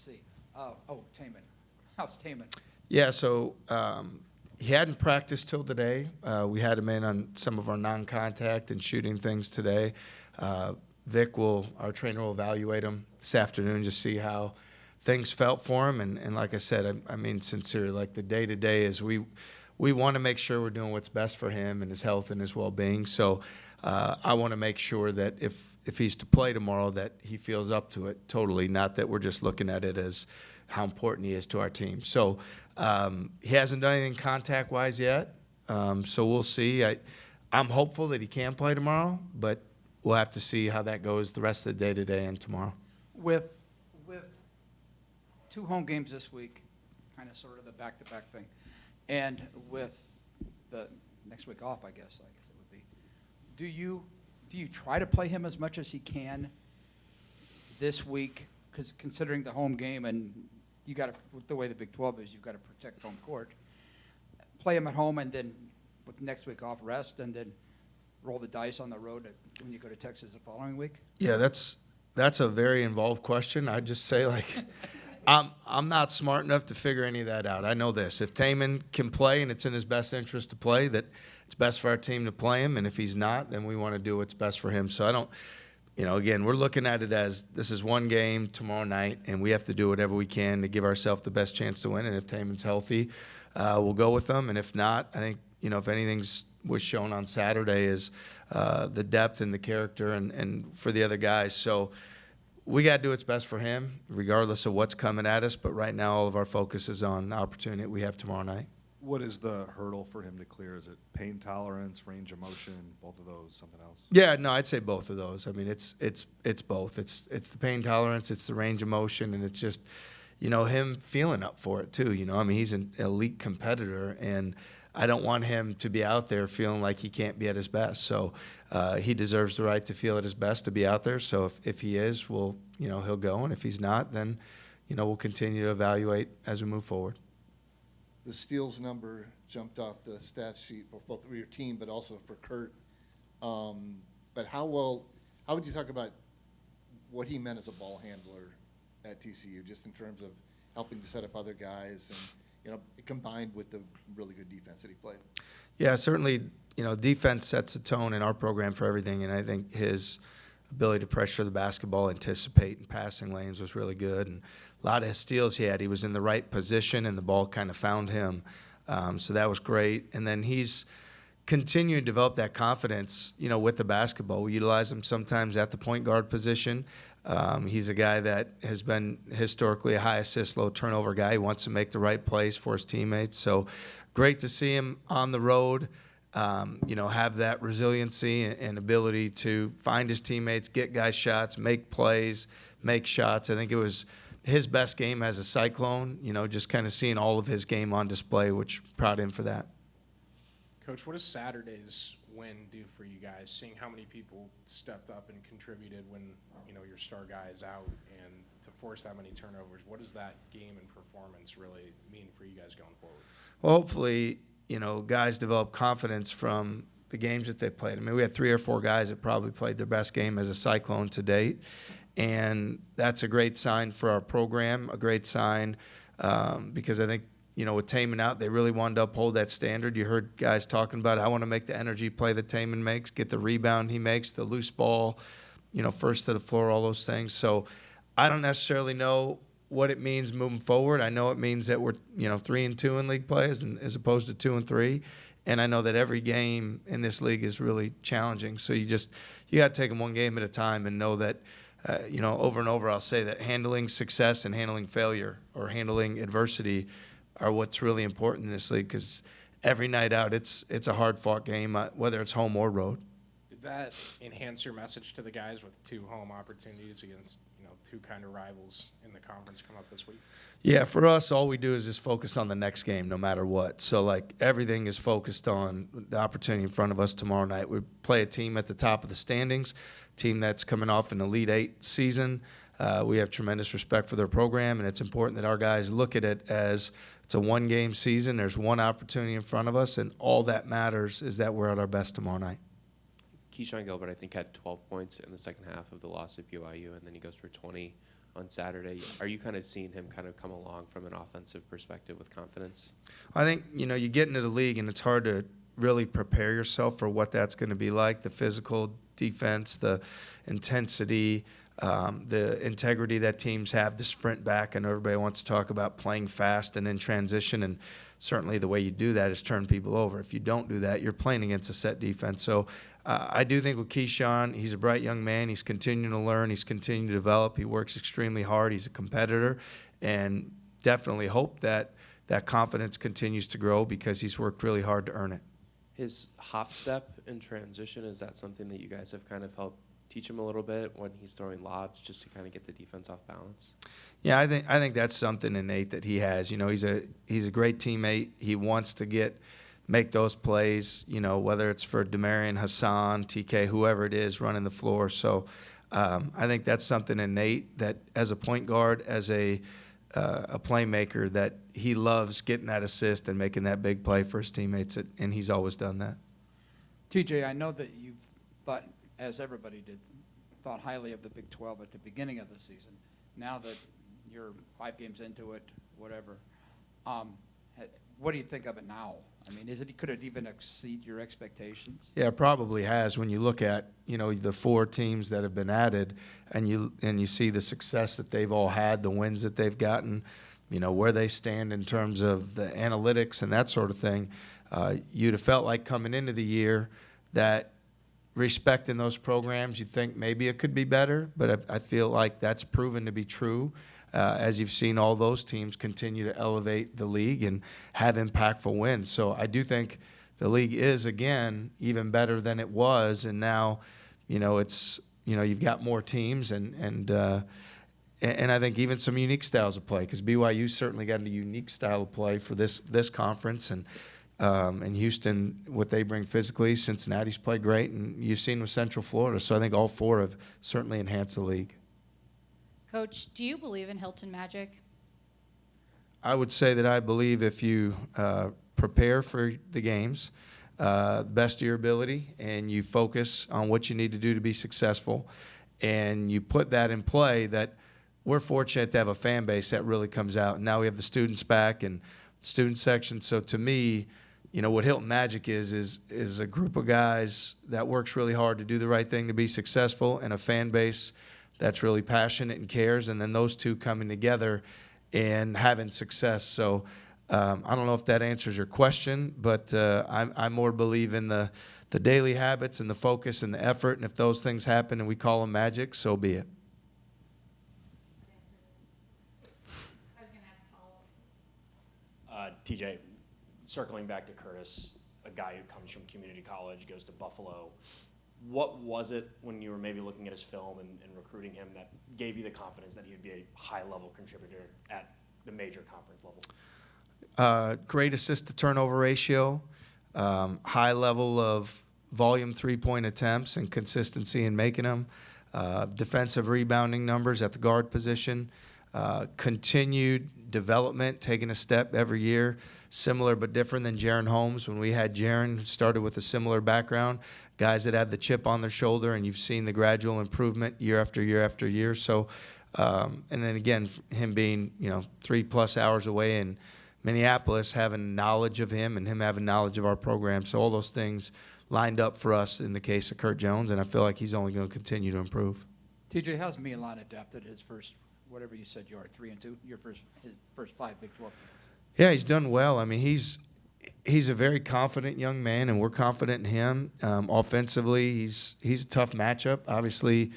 see. Taman. How's Taman? Yeah, so he hadn't practiced till today. We had him in on some of our non-contact and shooting things today. Our trainer will evaluate him this afternoon, just see how things felt for him. And like I said, I mean sincerely, like the day-to-day is we want to make sure we're doing what's best for him and his health and his well-being. So I want to make sure that if he's to play tomorrow, that he feels up to it totally, not that we're just looking at it as how important he is to our team. So he hasn't done anything contact-wise yet, so we'll see. I'm hopeful that he can play tomorrow, but we'll have to see how that goes the rest of the day today and tomorrow. With 2 home games this week, kind of sort of the back-to-back thing, and with the next week off, I guess it would be, do you try to play him as much as he can this week? Because considering the home game, and you got to, with the way the Big 12 is, you've got to protect home court. Play him at home, and then with next week off, rest, and then roll the dice on the road when you go to Texas the following week. Yeah, that's a very involved question. I'd just say, like, I'm not smart enough to figure any of that out. I know this: if Taman can play and it's in his best interest to play, that it's best for our team to play him, and if he's not, then we want to do what's best for him. So I don't. Again, we're looking at it as this is one game tomorrow night, and we have to do whatever we can to give ourselves the best chance to win. And if Taman's healthy, we'll go with them. And if not, I think, if anything's was shown on Saturday is the depth and the character and for the other guys. So we got to do what's best for him, regardless of what's coming at us. But right now, all of our focus is on the opportunity that we have tomorrow night. What is the hurdle for him to clear? Is it pain tolerance, range of motion, both of those, something else? Yeah, no, I'd say both of those. I mean, it's both. It's the pain tolerance, it's the range of motion, and it's just, him feeling up for it too. I mean, he's an elite competitor, and I don't want him to be out there feeling like he can't be at his best. So he deserves the right to feel at his best to be out there. So if he is, he'll go, and if he's not, then we'll continue to evaluate as we move forward. The steals number jumped off the stat sheet for both for your team, but also for Kurt. But how would you talk about what he meant as a ball handler at TCU, just in terms of helping to set up other guys and, combined with the really good defense that he played? Yeah, certainly, defense sets the tone in our program for everything, and I think his ability to pressure the basketball, anticipate, and passing lanes was really good. And a lot of his steals he was in the right position, and the ball kind of found him. So that was great. And then he's continuing to develop that confidence, with the basketball. We utilize him sometimes at the point guard position. He's a guy that has been historically a high assist, low turnover guy. He wants to make the right plays for his teammates. So great to see him on the road, have that resiliency and ability to find his teammates, get guys shots, make plays, make shots. I think it was his best game as a Cyclone, just kind of seeing all of his game on display, which proud of him for that. Coach, what does Saturday's win do for you guys, seeing how many people stepped up and contributed when, your star guy is out, and to force that many turnovers? What does that game and performance really mean for you guys going forward? Well, hopefully, guys develop confidence from the games that they played. I mean, we had 3 or 4 guys that probably played their best game as a Cyclone to date, and that's a great sign for our program, a great sign because I think, with Taman out, they really wanted to uphold that standard. You heard guys talking about, I want to make the energy play that Taman makes, get the rebound he makes, the loose ball, first to the floor, all those things. So I don't necessarily know what it means moving forward. I know it means that we're 3-2 in league play as opposed to 2-3, and I know that every game in this league is really challenging. So you got to take them one game at a time and know that over and over I'll say that handling success and handling failure or handling adversity are what's really important in this league, because every night out it's a hard fought game, whether it's home or road. Did that enhance your message to the guys with 2 home opportunities against 2 kind of rivals in the conference come up this week? Yeah, for us, all we do is just focus on the next game, no matter what. So, everything is focused on the opportunity in front of us tomorrow night. We play a team at the top of the standings, team that's coming off an Elite 8 season. We have tremendous respect for their program, and it's important that our guys look at it as it's a one-game season. There's one opportunity in front of us, and all that matters is that we're at our best tomorrow night. Keyshawn Gilbert, I think, had 12 points in the second half of the loss at BYU, and then he goes for 20 on Saturday. Are you kind of seeing him kind of come along from an offensive perspective with confidence? I think, you get into the league and it's hard to really prepare yourself for what that's going to be like, the physical defense, the intensity, the integrity that teams have to sprint back. And everybody wants to talk about playing fast and in transition, and certainly the way you do that is turn people over. If you don't do that, you're playing against a set defense. So I do think with Keyshawn, he's a bright young man. He's continuing to learn. He's continuing to develop. He works extremely hard. He's a competitor, and definitely hope that that confidence continues to grow because he's worked really hard to earn it. His hop step in transition, is that something that you guys have kind of helped teach him a little bit when he's throwing lobs, just to kind of get the defense off balance? Yeah, I think that's something innate that he has. He's a great teammate. He wants to make those plays, whether it's for Demarion, Hassan, TK, whoever it is running the floor. So I think that's something innate that as a point guard, as a playmaker, that he loves getting that assist and making that big play for his teammates, and he's always done that. TJ, I know that you thought, as everybody did, thought highly of the Big 12 at the beginning of the season. Now that you're 5 games into it, whatever, what do you think of it now? I mean, could it even exceed your expectations? Yeah, it probably has. When you look at the 4 teams that have been added, and you see the success that they've all had, the wins that they've gotten, where they stand in terms of the analytics and that sort of thing, you'd have felt like coming into the year that respecting those programs, you'd think maybe it could be better, but I feel like that's proven to be true. As you've seen all those teams continue to elevate the league and have impactful wins. So I do think the league is, again, even better than it was. And now, it's, you've got more teams and I think even some unique styles of play, because BYU certainly got a unique style of play for this conference. And Houston, what they bring physically, Cincinnati's played great, and you've seen with Central Florida. So I think all 4 have certainly enhanced the league. Coach, do you believe in Hilton Magic? I would say that I believe if you prepare for the games, best of your ability, and you focus on what you need to do to be successful, and you put that in play, that we're fortunate to have a fan base that really comes out. And now we have the students back and student section. So to me, what Hilton Magic is a group of guys that works really hard to do the right thing to be successful, and a fan base that's really passionate and cares, and then those two coming together and having success. So I don't know if that answers your question, but I more believe in the daily habits and the focus and the effort, and if those things happen and we call them magic, so be it. I was going to ask a follow-up. TJ, circling back to Curtis, a guy who comes from community college, goes to Buffalo. What was it when you were maybe looking at his film and recruiting him that gave you the confidence that he would be a high-level contributor at the major conference level? Great assist-to-turnover ratio, high level of volume three-point attempts and consistency in making them, defensive rebounding numbers at the guard position, continued development, taking a step every year, similar but different than Jaron Holmes. When we had Jaron, who started with a similar background, guys that have the chip on their shoulder, and you've seen the gradual improvement year after year after year. So, and then again, him being 3+ hours away in Minneapolis, having knowledge of him and him having knowledge of our program. So all those things lined up for us in the case of Kurt Jones, and I feel like he's only going to continue to improve. TJ, how's Milan adapted his first, whatever you said you are, 3-2, his first 5 Big 12? Yeah, he's done well. I mean, he's a very confident young man, and we're confident in him. Offensively, he's a tough matchup. Obviously,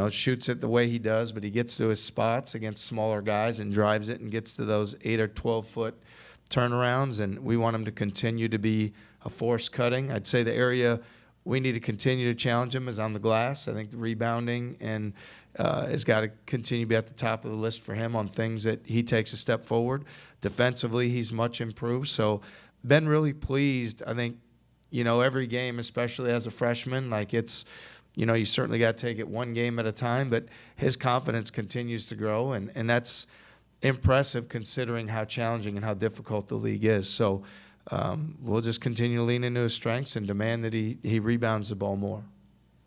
shoots it the way he does, but he gets to his spots against smaller guys and drives it and gets to those 8 or 12-foot turnarounds, and we want him to continue to be a force cutting. I'd say the area we need to continue to challenge him is on the glass. I think the rebounding and has got to continue to be at the top of the list for him on things that he takes a step forward. Defensively, he's much improved. So been really pleased. I think, every game, especially as a freshman, like it's, you certainly got to take it one game at a time, but his confidence continues to grow, and that's impressive considering how challenging and how difficult the league is. So we'll just continue to lean into his strengths and demand that he rebounds the ball more.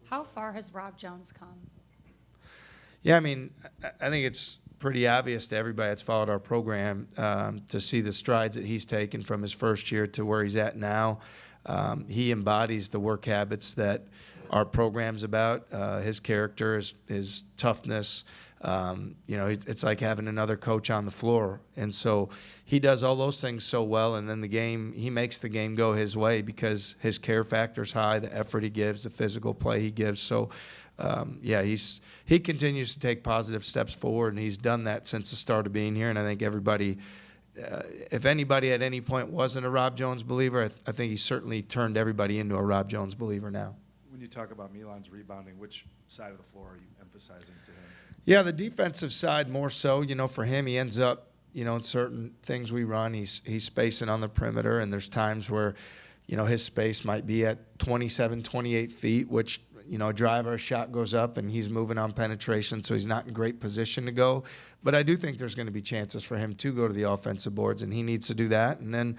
How far has Rob Jones come? Yeah, I mean, I think it's pretty obvious to everybody that's followed our program to see the strides that he's taken from his first year to where he's at now. He embodies the work habits that our program's about. His character, his toughness. It's like having another coach on the floor. And so he does all those things so well, and then he makes the game go his way because his care factor's high, the effort he gives, the physical play he gives. So, he continues to take positive steps forward, and he's done that since the start of being here. And I think everybody, if anybody at any point wasn't a Rob Jones believer, I think he certainly turned everybody into a Rob Jones believer now. When you talk about Milan's rebounding, which side of the floor are you emphasizing to him? Yeah, the defensive side more so. For him, he ends up, in certain things we run, he's spacing on the perimeter, and there's times where, his space might be at 27, 28 feet, which, driver shot goes up and he's moving on penetration, so he's not in great position to go. But I do think there's going to be chances for him to go to the offensive boards, and he needs to do that. And then,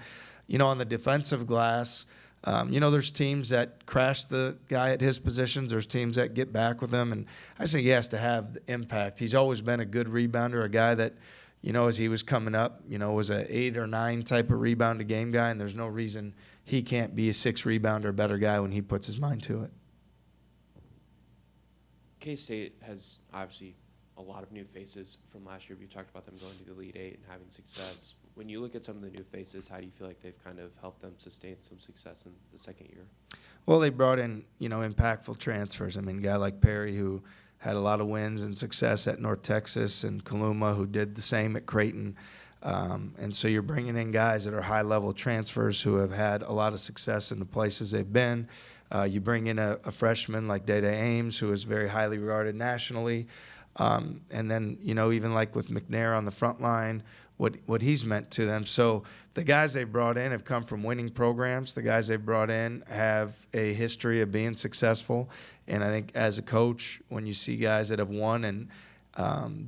on the defensive glass, there's teams that crash the guy at his positions. There's teams that get back with him. And I say he has to have the impact. He's always been a good rebounder, a guy that, as he was coming up, was an 8 or 9 type of rebound a game guy. And there's no reason he can't be a 6 rebounder, better guy when he puts his mind to it. K-State has obviously a lot of new faces from last year. You talked about them going to the Elite Eight and having success. When you look at some of the new faces, how do you feel like they've kind of helped them sustain some success in the second year? Well, they brought in, impactful transfers. I mean, a guy like Perry, who had a lot of wins and success at North Texas, and Kaluma, who did the same at Creighton. And so you're bringing in guys that are high-level transfers who have had a lot of success in the places they've been. You bring in a freshman like Day-Day Ames, who is very highly regarded nationally. And then, even like with McNair on the front line, what he's meant to them. So the guys they've brought in have come from winning programs. The guys they've brought in have a history of being successful. And I think as a coach, when you see guys that have won and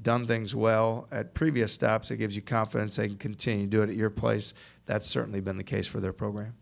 done things well at previous stops, it gives you confidence they can continue to do it at your place. That's certainly been the case for their program.